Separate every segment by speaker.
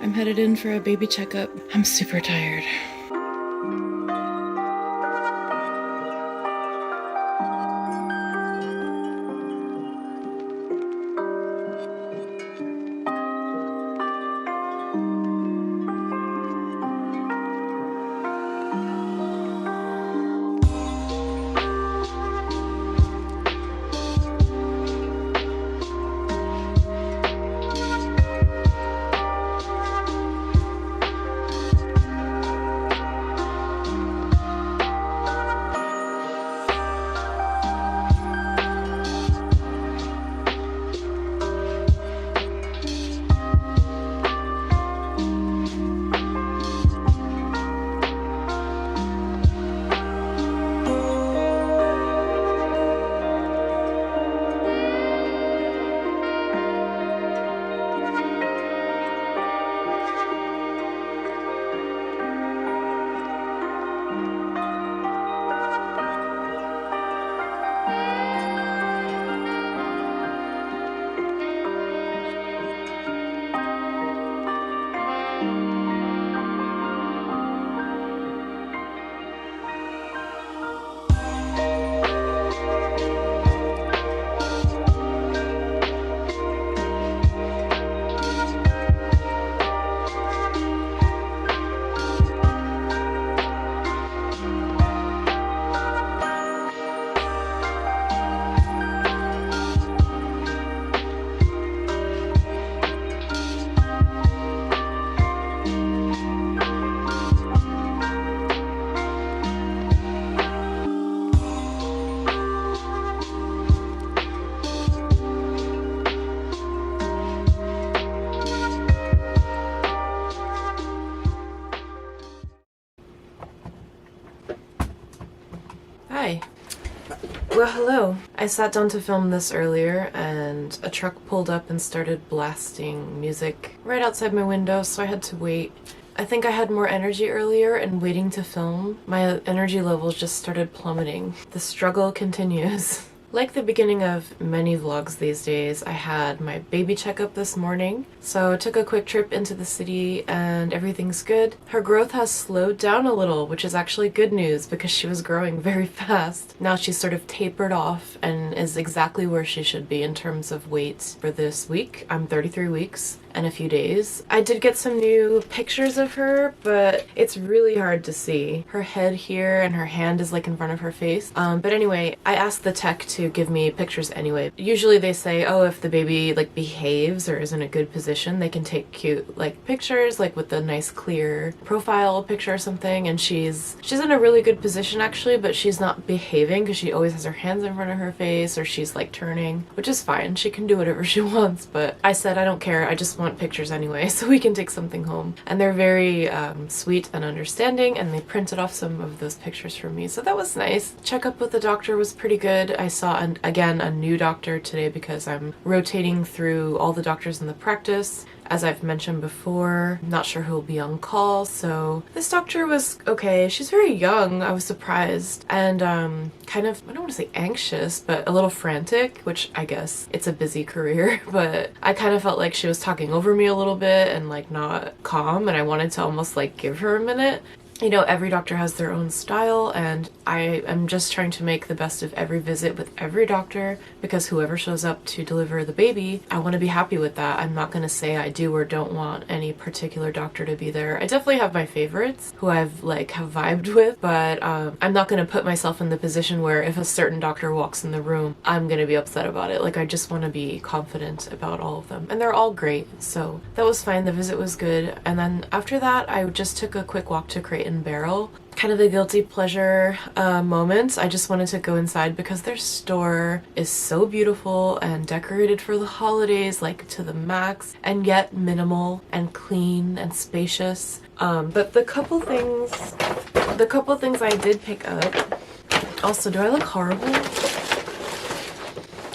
Speaker 1: I'm headed in for a baby checkup. I'm super tired. Hi. Well, hello. I sat down to film this earlier and a truck pulled up and started blasting music right outside my window, so I had to wait. I think I had more energy earlier, and waiting to film, my energy levels just started plummeting. The struggle continues. Like the beginning of many vlogs these days, I had my baby checkup this morning, so I took a quick trip into the city and everything's good. Her growth has slowed down a little, which is actually good news because she was growing very fast. Now she's sort of tapered off and is exactly where she should be in terms of weight for this week. I'm 33 weeks and a few days. I did get some new pictures of her, but it's really hard to see. Her head here and her hand is like in front of her face. But anyway, I asked the tech to give me pictures anyway. Usually they say, oh, if the baby like behaves or is in a good position, they can take cute like pictures, like with a nice clear profile picture or something. And she's in a really good position actually, but she's not behaving because she always has her hands in front of her face or she's like turning, which is fine. She can do whatever she wants, but I said I don't care. I just want pictures anyway, so we can take something home. And they're very sweet and understanding, and they printed off some of those pictures for me, so that was nice. Checkup with the doctor was pretty good. I saw again a new doctor today because I'm rotating through all the doctors in the practice. As I've mentioned before, I'm not sure who will be on call, so this doctor was okay. She's very young. I was surprised and kind of, I don't want to say anxious, but a little frantic, which I guess it's a busy career, but I kind of felt like she was talking over me a little bit and like not calm, and I wanted to almost like give her a minute. You know, every doctor has their own style, and I am just trying to make the best of every visit with every doctor because whoever shows up to deliver the baby, I want to be happy with that. I'm not going to say I do or don't want any particular doctor to be there. I definitely have my favorites who I've like have vibed with, but I'm not going to put myself in the position where if a certain doctor walks in the room, I'm going to be upset about it. Like I just want to be confident about all of them, and they're all great, so that was fine. The visit was good, and then after that I just took a quick walk to Crate and Barrel. Kind of a guilty pleasure moment. I just wanted to go inside because their store is so beautiful and decorated for the holidays, like to the max, and yet minimal and clean and spacious. But the couple things I did pick up. Also, do I look horrible?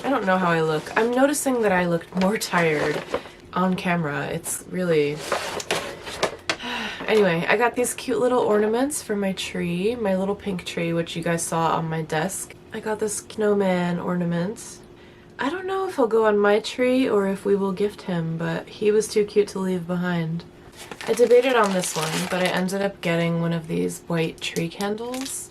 Speaker 1: I don't know how I look. I'm noticing that I look more tired on camera. It's really... Anyway, I got these cute little ornaments for my tree, my little pink tree, which you guys saw on my desk. I got this snowman ornament. I don't know if he'll go on my tree or if we will gift him, but he was too cute to leave behind. I debated on this one, but I ended up getting one of these white tree candles.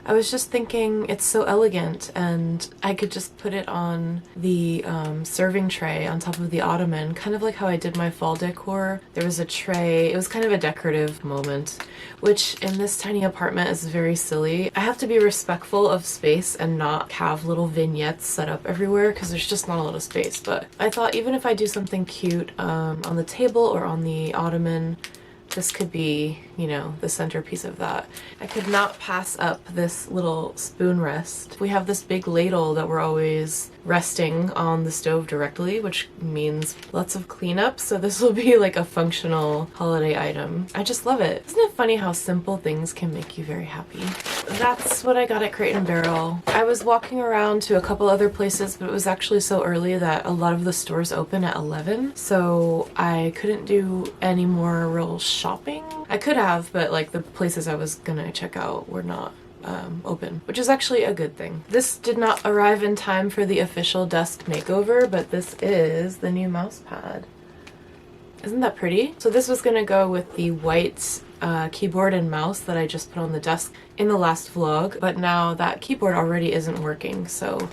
Speaker 1: I was just thinking it's so elegant, and I could just put it on the serving tray on top of the ottoman, kind of like how I did my fall decor. There was a tray. It was kind of a decorative moment, which in this tiny apartment is very silly. I have to be respectful of space and not have little vignettes set up everywhere because there's just not a lot of space. But I thought even if I do something cute on the table or on the ottoman, this could be, you know, the centerpiece of that. I could not pass up this little spoon rest. We have this big ladle that we're always resting on the stove directly, which means lots of cleanup, so this will be like a functional holiday item. I just love it. Isn't it funny how simple things can make you very happy? That's what I got at Crate & Barrel. I was walking around to a couple other places, but it was actually so early that a lot of the stores open at 11, so I couldn't do any more real shopping. I could have, but like the places I was gonna check out were not open, which is actually a good thing. This did not arrive in time for the official desk makeover, but this is the new mouse pad. Isn't that pretty? So this was gonna go with the white keyboard and mouse that I just put on the desk in the last vlog, but now that keyboard already isn't working, so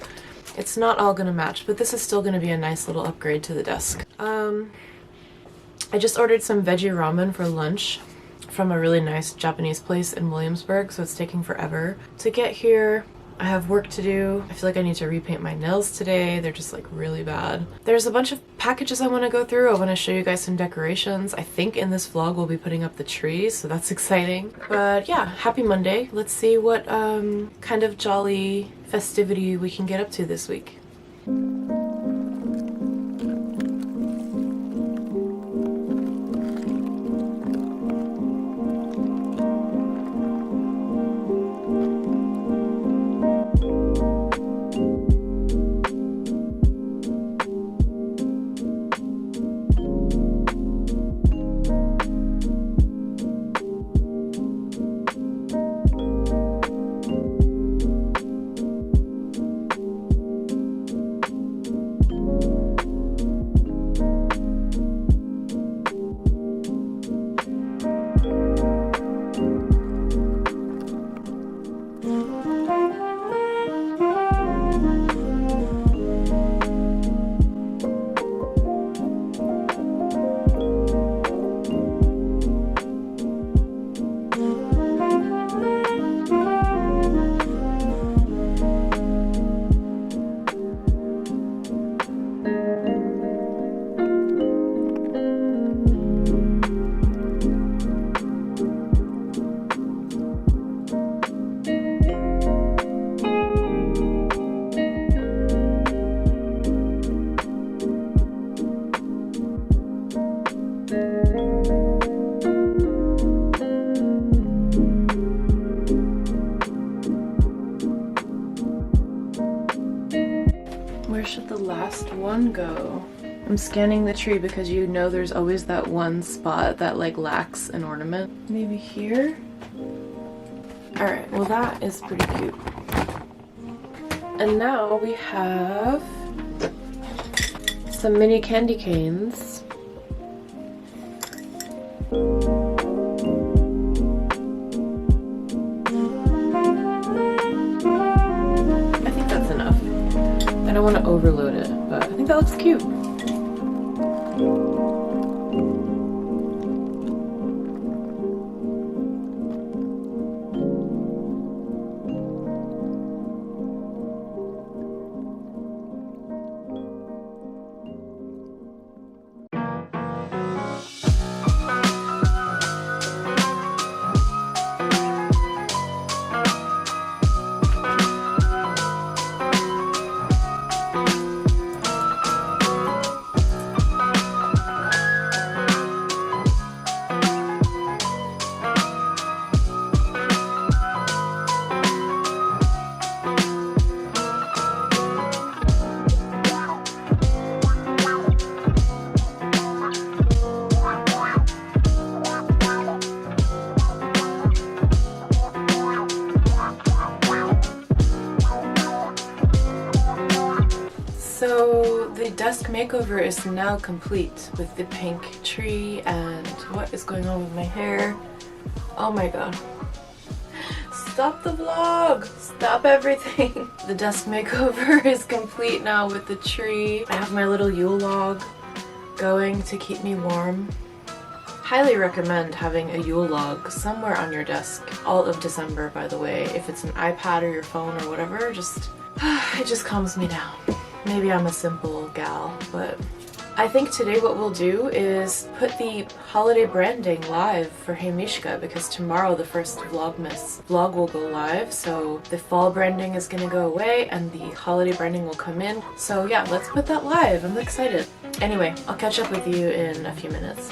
Speaker 1: it's not all gonna match, but this is still gonna be a nice little upgrade to the desk. I just ordered some veggie ramen for lunch from a really nice Japanese place in Williamsburg, so it's taking forever to get here. I have work to do. I feel like I need to repaint my nails today. They're just like really bad. There's a bunch of packages I want to go through. I want to show you guys some decorations. I think in this vlog we'll be putting up the trees, so that's exciting. But yeah, happy Monday. Let's see what kind of jolly festivity we can get up to this week. Where should the last one go? I'm scanning the tree because you know there's always that one spot that like lacks an ornament. Maybe here? Alright, well that is pretty cute. And now we have some mini candy canes. I think that's enough. I don't want to overload it, but I think that looks cute. desk makeover is now complete with the pink tree and what is going on with my hair. Oh my god. Stop the vlog! Stop everything! The desk makeover is complete now with the tree. I have my little Yule log going to keep me warm. Highly recommend having a Yule log somewhere on your desk all of December, by the way. If it's an iPad or your phone or whatever, just it just calms me down. Maybe I'm a simple gal, but I think today what we'll do is put the holiday branding live for Hey Mishka, because tomorrow the first Vlogmas vlog will go live, so the fall branding is gonna go away and the holiday branding will come in. So yeah, let's put that live. I'm excited. Anyway, I'll catch up with you in a few minutes.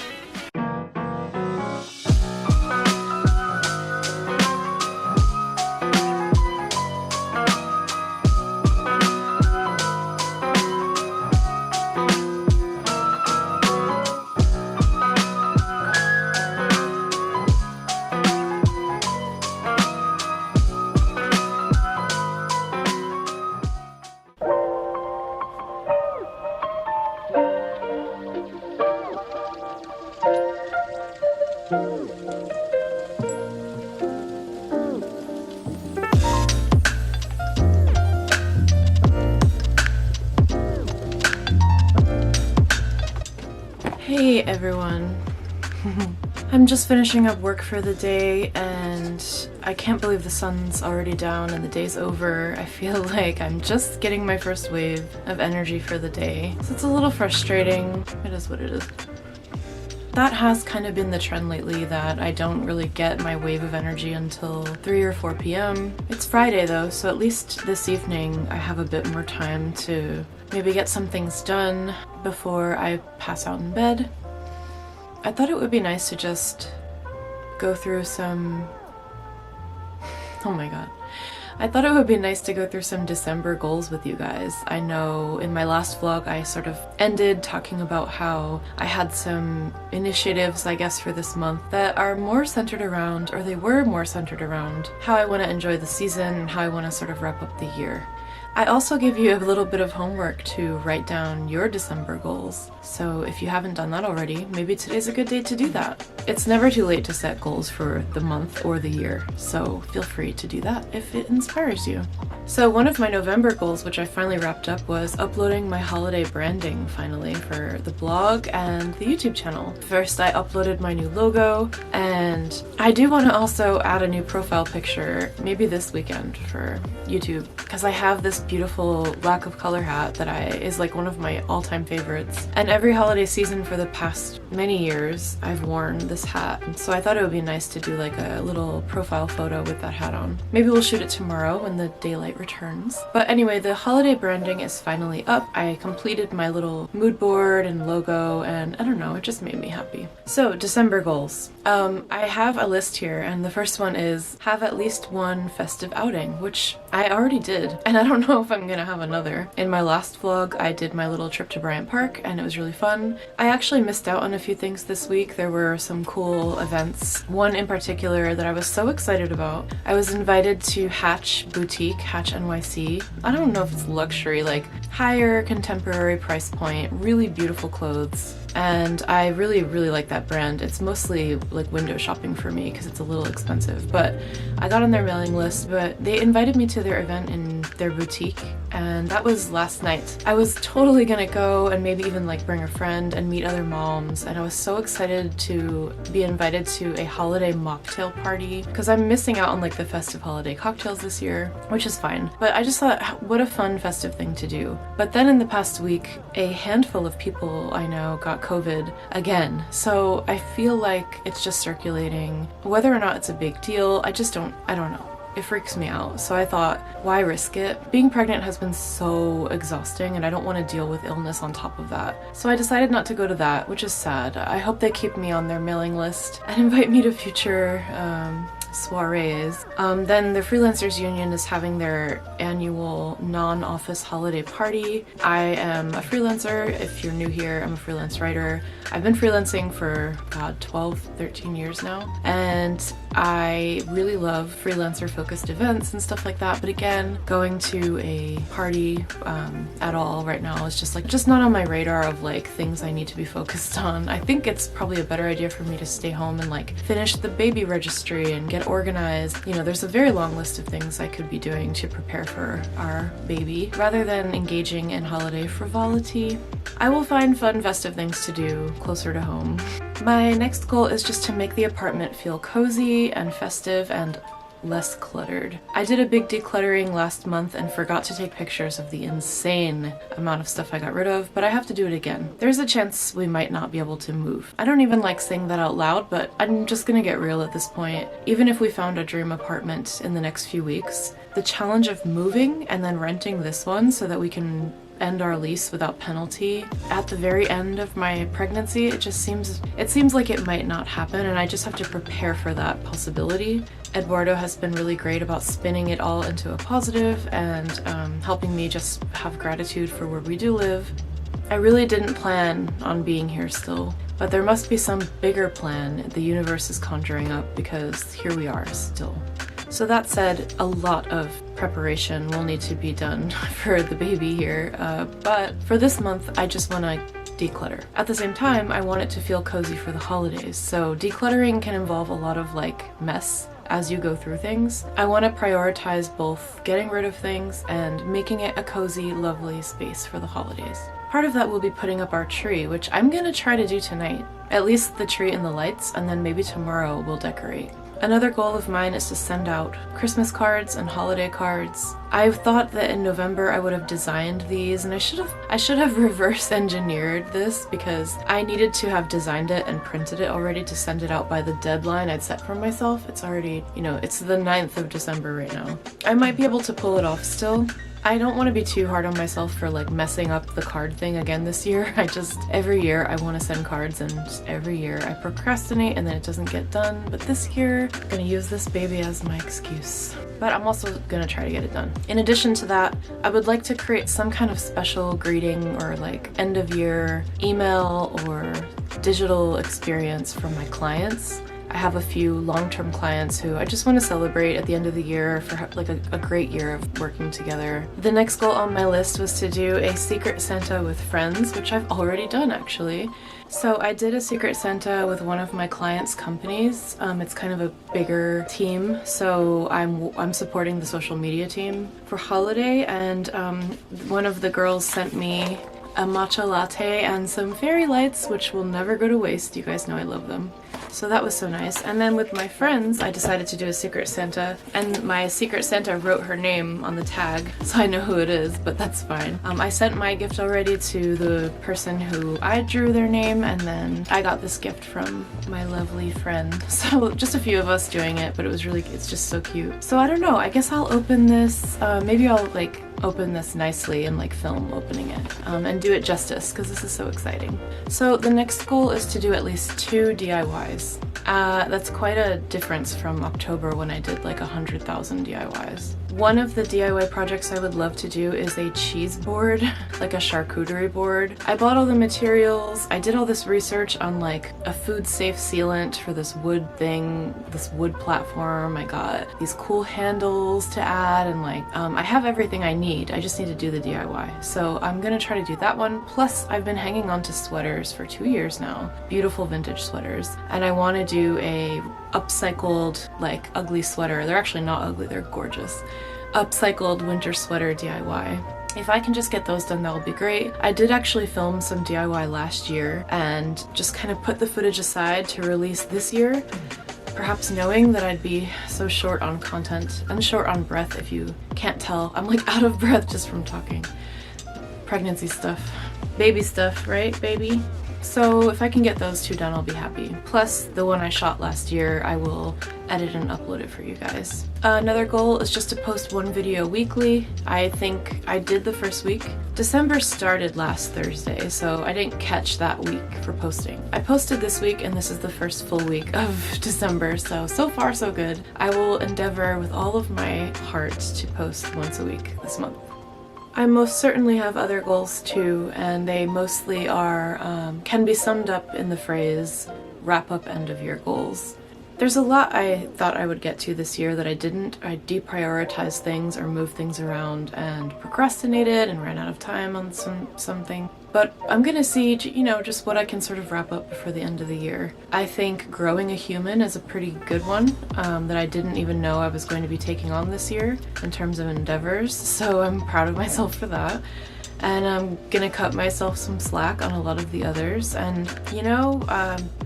Speaker 1: Hey everyone. I'm just finishing up work for the day and I can't believe the sun's already down and the day's over. I feel like I'm just getting my first wave of energy for the day. So it's a little frustrating. It is what it is. That has kind of been the trend lately, that I don't really get my wave of energy until 3 or 4 p.m. It's Friday though, so at least this evening I have a bit more time to maybe get some things done before I pass out in bed. I thought it would be nice to just go through some... Oh my god. I thought it would be nice to go through some December goals with you guys. I know in my last vlog I sort of ended talking about how I had some initiatives, I guess, for this month that are more centered around, or they were more centered around, how I want to enjoy the season and how I want to sort of wrap up the year. I also gave you a little bit of homework to write down your December goals, so if you haven't done that already, maybe today's a good day to do that. It's never too late to set goals for the month or the year, so feel free to do that if it inspires you. So one of my November goals, which I finally wrapped up, was uploading my holiday branding finally for the blog and the YouTube channel. First I uploaded my new logo, and I do want to also add a new profile picture maybe this weekend for YouTube, because I have this beautiful lack of color hat that is like one of my all-time favorites, and every holiday season for the past many years I've worn this hat, so I thought it would be nice to do like a little profile photo with that hat on. Maybe we'll shoot it tomorrow when the daylight returns. But anyway, the holiday branding is finally up. I completed my little mood board and logo, and I don't know, it just made me happy. So December goals. I have a list here, and the first one is have at least one festive outing, which I already did, and I don't know if I'm gonna have another. In my last vlog I did my little trip to Bryant Park and it was really fun. I actually missed out on a few things this week. There were some cool events. One in particular that I was so excited about. I was invited to Hatch Boutique, Hatch NYC. I don't know if it's luxury, like higher contemporary price point, really beautiful clothes. And I really like that brand. It's mostly like window shopping for me because it's a little expensive, but I got on their mailing list. But they invited me to their event in their boutique, and that was last night. I was totally gonna go and maybe even like bring a friend and meet other moms, and I was so excited to be invited to a holiday mocktail party because I'm missing out on like the festive holiday cocktails this year, which is fine. But I just thought, what a fun festive thing to do. But then in the past week, a handful of people I know got COVID again, so I feel like it's just circulating. Whether or not it's a big deal, I don't know. It freaks me out. So I thought, why risk it? Being pregnant has been so exhausting and I don't want to deal with illness on top of that. So I decided not to go to that, which is sad. I hope they keep me on their mailing list and invite me to future soirees. Then the Freelancers Union is having their annual non-office holiday party. I am a freelancer. If you're new here, I'm a freelance writer. I've been freelancing for, God, 12, 13 years now. And I really love freelancer focused events and stuff like that, but again, going to a party at all right now is just not on my radar of like things I need to be focused on. I think it's probably a better idea for me to stay home and like finish the baby registry and get organized. You know, there's a very long list of things I could be doing to prepare for our baby rather than engaging in holiday frivolity. I will find fun festive things to do closer to home. My next goal is just to make the apartment feel cozy and festive and less cluttered. I did a big decluttering last month and forgot to take pictures of the insane amount of stuff I got rid of, but I have to do it again. There's a chance we might not be able to move. I don't even like saying that out loud, but I'm just gonna get real at this point. Even if we found a dream apartment in the next few weeks, the challenge of moving and then renting this one so that we can end our lease without penalty at the very end of my pregnancy, it seems like it might not happen, and I just have to prepare for that possibility. Eduardo has been really great about spinning it all into a positive and helping me just have gratitude for where we do live. I really didn't plan on being here still, but there must be some bigger plan the universe is conjuring up because here we are still. So that said, a lot of preparation will need to be done for the baby here, but for this month I just want to declutter. At the same time, I want it to feel cozy for the holidays, so decluttering can involve a lot of like mess as you go through things. I want to prioritize both getting rid of things and making it a cozy, lovely space for the holidays. Part of that will be putting up our tree, which I'm gonna try to do tonight. At least the tree and the lights, and then maybe tomorrow we'll decorate. Another goal of mine is to send out Christmas cards and holiday cards. I've thought that in November I would have designed these, and I should have reverse engineered this because I needed to have designed it and printed it already to send it out by the deadline I'd set for myself. It's already, it's the 9th of December right now. I might be able to pull it off still. I don't want to be too hard on myself for like messing up the card thing again this year. Every year I want to send cards and just every year I procrastinate and then it doesn't get done. But this year I'm gonna use this baby as my excuse. But I'm also gonna try to get it done. In addition to that, I would like to create some kind of special greeting or like end of year email or digital experience for my clients. I have a few long-term clients who I just want to celebrate at the end of the year for like a great year of working together. The next goal on my list was to do a Secret Santa with friends, which I've already done actually. So I did a Secret Santa with one of my clients' companies. It's kind of a bigger team, so I'm supporting the social media team for holiday, and one of the girls sent me a matcha latte and some fairy lights, which will never go to waste. You guys know I love them. So that was so nice. And then with my friends, I decided to do a Secret Santa, and my Secret Santa wrote her name on the tag, so I know who it is, but that's fine. I sent my gift already to the person who I drew their name, and then I got this gift from my lovely friend. So just a few of us doing it, but it's just so cute. So I don't know, I guess I'll open this, maybe I'll like open this nicely and like film opening it and do it justice because this is so exciting. So the next goal is to do at least 2 DIYs. That's quite a difference from October when I did like 100,000 DIYs. One of the DIY projects I would love to do is a cheese board, like a charcuterie board. I bought all the materials, I did all this research on like a food safe sealant for this wood thing, this wood platform. I got these cool handles to add, and like I have everything I need. I just need to do the DIY. So I'm gonna try to do that one. Plus I've been hanging on to sweaters for 2 years now, beautiful vintage sweaters, and I want to do a upcycled like ugly sweater. They're actually not ugly, they're gorgeous. Upcycled winter sweater DIY. If I can just get those done, that will be great. I did actually film some DIY last year and just kind of put the footage aside to release this year, perhaps knowing that I'd be so short on content and short on breath. If you can't tell, I'm like out of breath just from talking. Pregnancy stuff, baby stuff, right, baby? So if I can get those 2 done, I'll be happy. Plus the one I shot last year, I will edit and upload it for you guys. Another goal is just to post 1 video weekly. I think I did the first week. December started last Thursday, so I didn't catch that week for posting. I posted this week, and this is the first full week of December, so far so good. I will endeavor with all of my heart to post once a week this month. I most certainly have other goals too, and they mostly are, can be summed up in the phrase, wrap up end of year goals. There's a lot I thought I would get to this year that I didn't. I deprioritized things or moved things around and procrastinated and ran out of time on something. But I'm gonna see, you know, just what I can sort of wrap up before the end of the year. I think growing a human is a pretty good one that I didn't even know I was going to be taking on this year in terms of endeavors, so I'm proud of myself for that. And I'm gonna cut myself some slack on a lot of the others. And you know,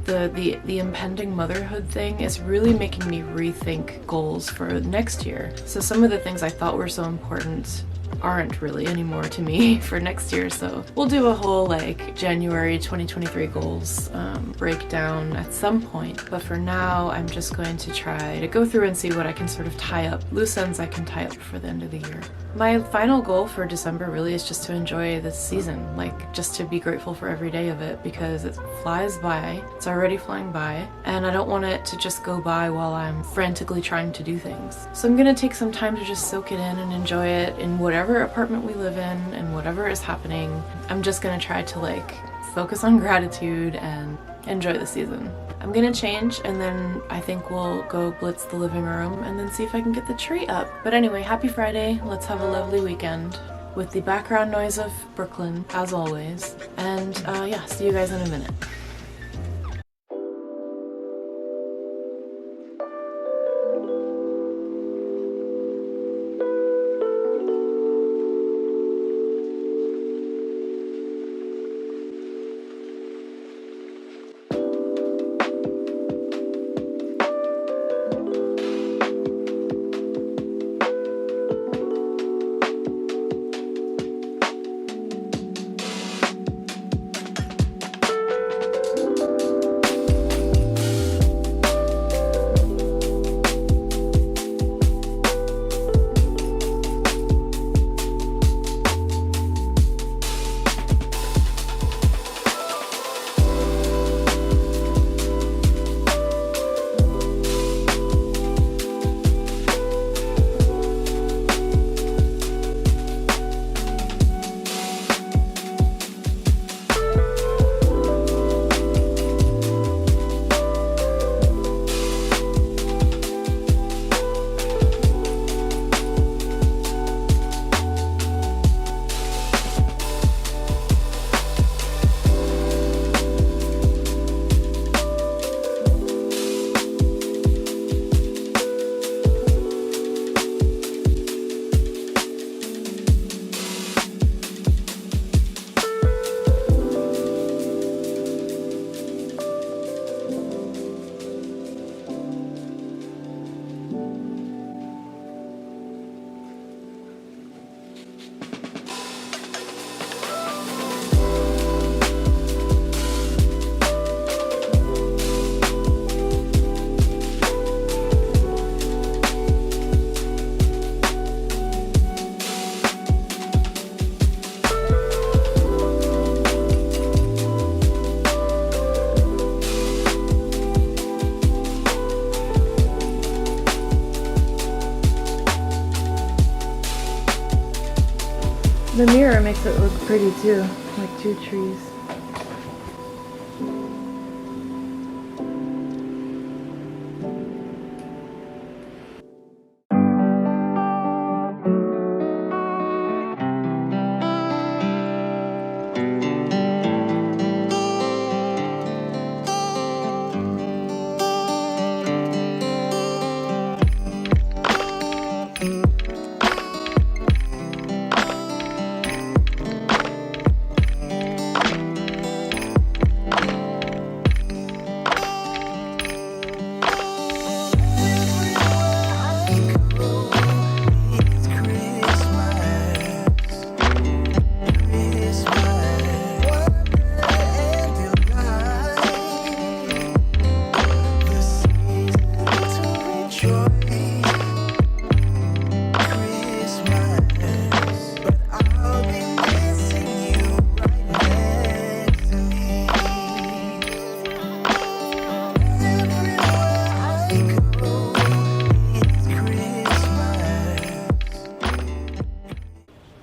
Speaker 1: the impending motherhood thing is really making me rethink goals for next year. So some of the things I thought were so important aren't really anymore to me for next year, so we'll do a whole like January 2023 goals breakdown at some point. But for now, I'm just going to try to go through and see what I can sort of tie up, loose ends I can tie up before the end of the year. My final goal for December really is just to enjoy this season, like just to be grateful for every day of it, because it flies by, it's already flying by, and I don't want it to just go by while I'm frantically trying to do things. So I'm gonna take some time to just soak it in and enjoy it in whatever apartment we live in and whatever is happening. I'm just gonna try to like focus on gratitude and enjoy the season. I'm gonna change and then I think we'll go blitz the living room and then see if I can get the tree up. But anyway, happy Friday. Let's have a lovely weekend with the background noise of Brooklyn as always. And yeah, see you guys in a minute. The mirror makes it look pretty too, like two trees.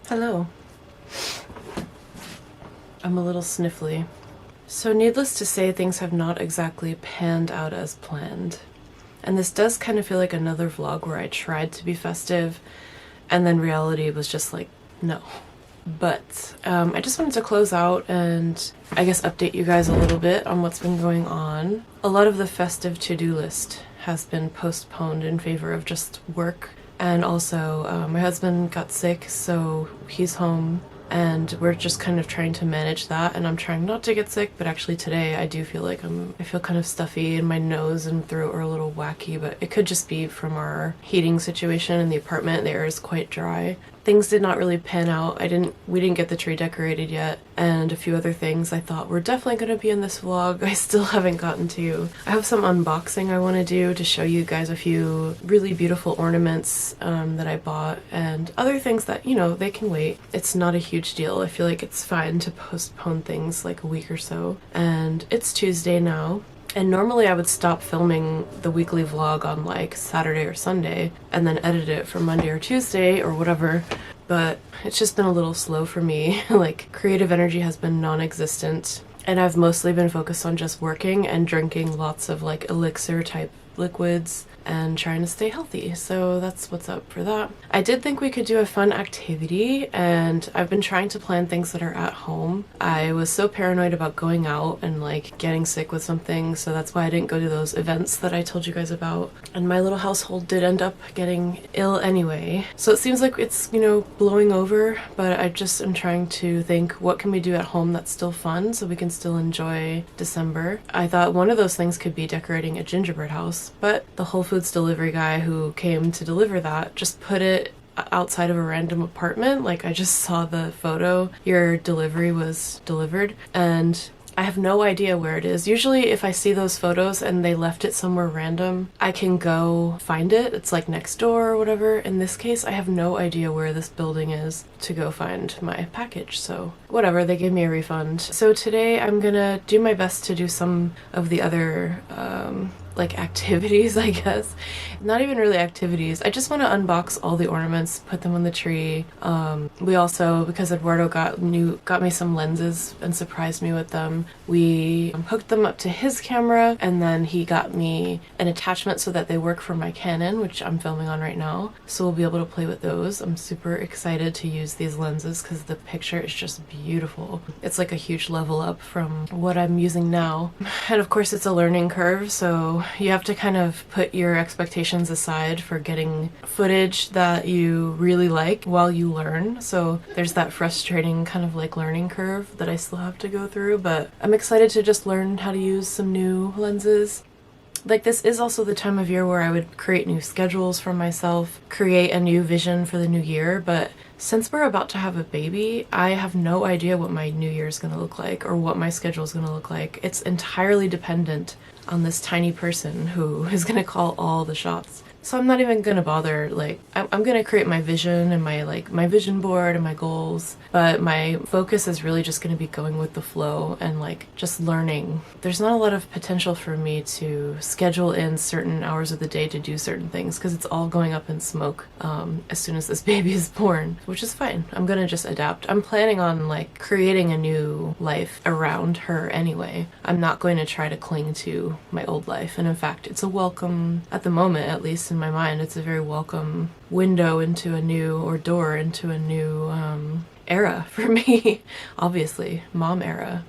Speaker 1: Hello. I'm a little sniffly. So needless to say, things have not exactly panned out as planned. And this does kind of feel like another vlog where I tried to be festive and then reality was just like, no. But I just wanted to close out and I guess update you guys a little bit on what's been going on. A lot of the festive to-do list has been postponed in favor of just work. And also my husband got sick, so he's home and we're just kind of trying to manage that, and I'm trying not to get sick, but actually today I do feel like I feel kind of stuffy and my nose and throat are a little wacky, but it could just be from our heating situation in the apartment. The air is quite dry. Things did not really pan out. We didn't get the tree decorated yet, and a few other things I thought were definitely going to be in this vlog I still haven't gotten to. I have some unboxing I want to do to show you guys a few really beautiful ornaments that I bought, and other things that, you know, they can wait. It's not a huge deal. I feel like it's fine to postpone things like a week or so. And it's Tuesday now. And normally I would stop filming the weekly vlog on like Saturday or Sunday and then edit it for Monday or Tuesday or whatever, but it's just been a little slow for me. Like, creative energy has been non-existent and I've mostly been focused on just working and drinking lots of like elixir type liquids and trying to stay healthy. So that's what's up for that. I did think we could do a fun activity, and I've been trying to plan things that are at home. I was so paranoid about going out and like getting sick with something, so that's why I didn't go to those events that I told you guys about. And my little household did end up getting ill anyway. So it seems like it's, you know, blowing over, but I just am trying to think, what can we do at home that's still fun so we can still enjoy December? I thought one of those things could be decorating a gingerbread house, but the Whole Foods delivery guy who came to deliver that just put it outside of a random apartment. Like, I just saw the photo, your delivery was delivered, and I have no idea where it is. Usually if I see those photos and they left it somewhere random, I can go find it. It's like next door or whatever. In this case, I have no idea where this building is to go find my package. So whatever, they gave me a refund. So today I'm gonna do my best to do some of the other like activities, I guess. Not even really activities. I just want to unbox all the ornaments, put them on the tree. We also, because Eduardo got me some lenses and surprised me with them, we hooked them up to his camera, and then he got me an attachment so that they work for my Canon, which I'm filming on right now. So we'll be able to play with those. I'm super excited to use these lenses because the picture is just beautiful. It's like a huge level up from what I'm using now. And of course it's a learning curve, so you have to kind of put your expectations aside for getting footage that you really like while you learn. So there's that frustrating kind of like learning curve that I still have to go through, but I'm excited to just learn how to use some new lenses. Like, this is also the time of year where I would create new schedules for myself, create a new vision for the new year, but since we're about to have a baby, I have no idea what my new year is going to look like or what my schedule is going to look like. It's entirely dependent on this tiny person who is going to call all the shots. So I'm not even gonna bother, like, I'm gonna create my vision and my vision board and my goals, but my focus is really just gonna be going with the flow and like just learning. There's not a lot of potential for me to schedule in certain hours of the day to do certain things because it's all going up in smoke as soon as this baby is born, which is fine. I'm gonna just adapt. I'm planning on like creating a new life around her anyway. I'm not going to try to cling to my old life, and in fact it's a welcome, at the moment at least in my mind, it's a very welcome window into a new, or door into a new era for me. Obviously, mom era.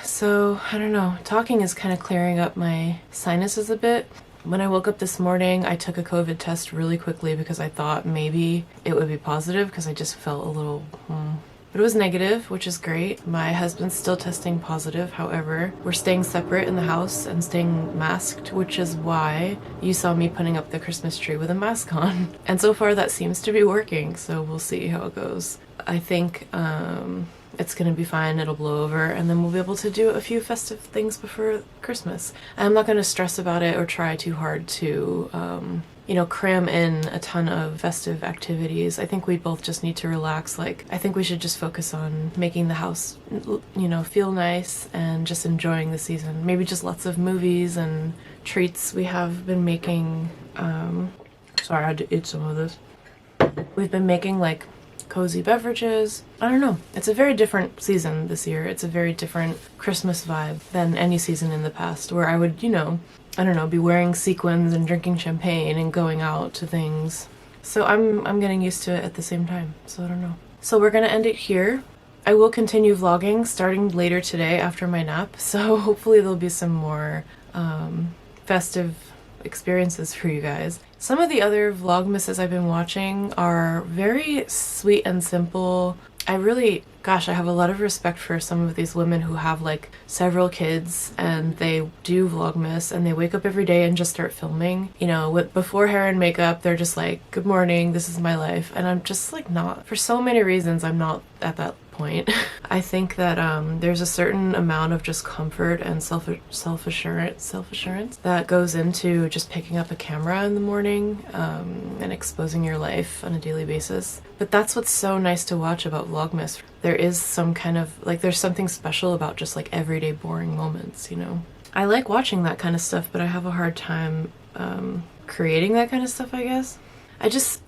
Speaker 1: So I don't know, talking is kind of clearing up my sinuses a bit. When I woke up this morning, I took a COVID test really quickly because I thought maybe it would be positive because I just felt a little But it was negative, which is great. My husband's still testing positive. However, we're staying separate in the house and staying masked, which is why you saw me putting up the Christmas tree with a mask on. And so far that seems to be working, so we'll see how it goes. I think it's gonna be fine, it'll blow over, and then we'll be able to do a few festive things before Christmas. I'm not gonna stress about it or try too hard to you know, cram in a ton of festive activities. I think we both just need to relax. Like, I think we should just focus on making the house, you know, feel nice and just enjoying the season. Maybe just lots of movies and treats. We have been making, sorry, I had to eat some of this. We've been making like cozy beverages. I don't know. It's a very different season this year. It's a very different Christmas vibe than any season in the past where I would, you know, I don't know, be wearing sequins and drinking champagne and going out to things. So I'm getting used to it at the same time, so I don't know. So we're gonna end it here. I will continue vlogging starting later today after my nap, so hopefully there'll be some more festive experiences for you guys. Some of the other Vlogmases I've been watching are very sweet and simple. I have a lot of respect for some of these women who have like several kids and they do Vlogmas and they wake up every day and just start filming. You know, before hair and makeup, they're just like, good morning, this is my life. And I'm just like not, for so many reasons, I'm not at that point. I think that there's a certain amount of just comfort and self-assurance that goes into just picking up a camera in the morning and exposing your life on a daily basis. But that's what's so nice to watch about Vlogmas. There is some kind of, like, there's something special about just like everyday boring moments, you know? I like watching that kind of stuff, but I have a hard time creating that kind of stuff, I guess.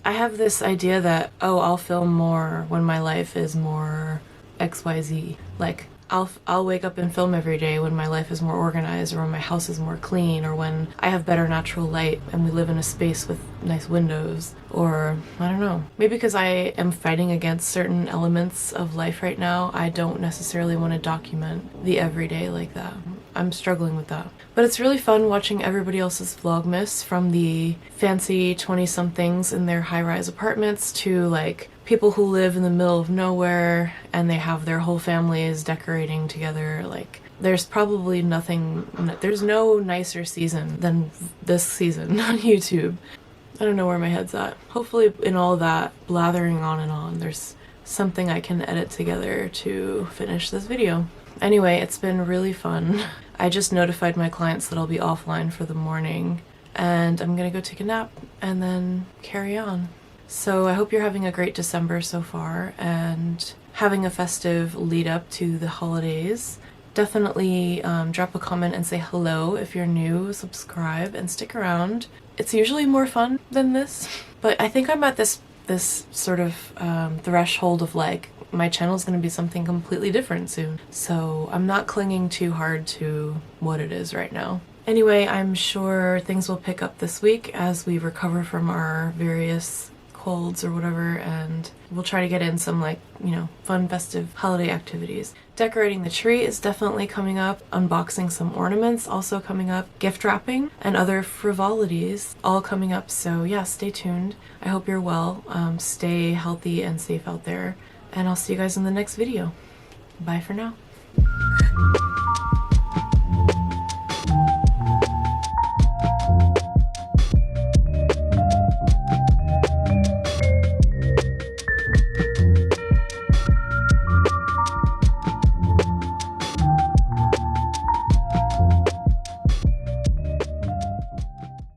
Speaker 1: I have this idea that, oh, I'll film more when my life is more XYZ. Like, I'll wake up and film every day when my life is more organized, or when my house is more clean, or when I have better natural light and we live in a space with nice windows, or I don't know. Maybe because I am fighting against certain elements of life right now, I don't necessarily want to document the everyday like that. I'm struggling with that. But it's really fun watching everybody else's Vlogmas, from the fancy 20-somethings in their high-rise apartments to like people who live in the middle of nowhere and they have their whole families decorating together. Like, there's probably there's no nicer season than this season on YouTube. I don't know where my head's at. Hopefully in all that blathering on and on, there's something I can edit together to finish this video. Anyway, it's been really fun. I just notified my clients that I'll be offline for the morning and I'm gonna go take a nap and then carry on. So I hope you're having a great December so far and having a festive lead up to the holidays. Definitely drop a comment and say hello if you're new, subscribe, and stick around. It's usually more fun than this, but I think I'm at this sort of threshold of like, my channel's gonna be something completely different soon. So I'm not clinging too hard to what it is right now. Anyway, I'm sure things will pick up this week as we recover from our various colds or whatever, and we'll try to get in some, like, you know, fun festive holiday activities. Decorating the tree is definitely coming up, unboxing some ornaments also coming up, gift wrapping and other frivolities all coming up, so yeah, stay tuned. I hope you're well, stay healthy and safe out there, and I'll see you guys in the next video. Bye for now.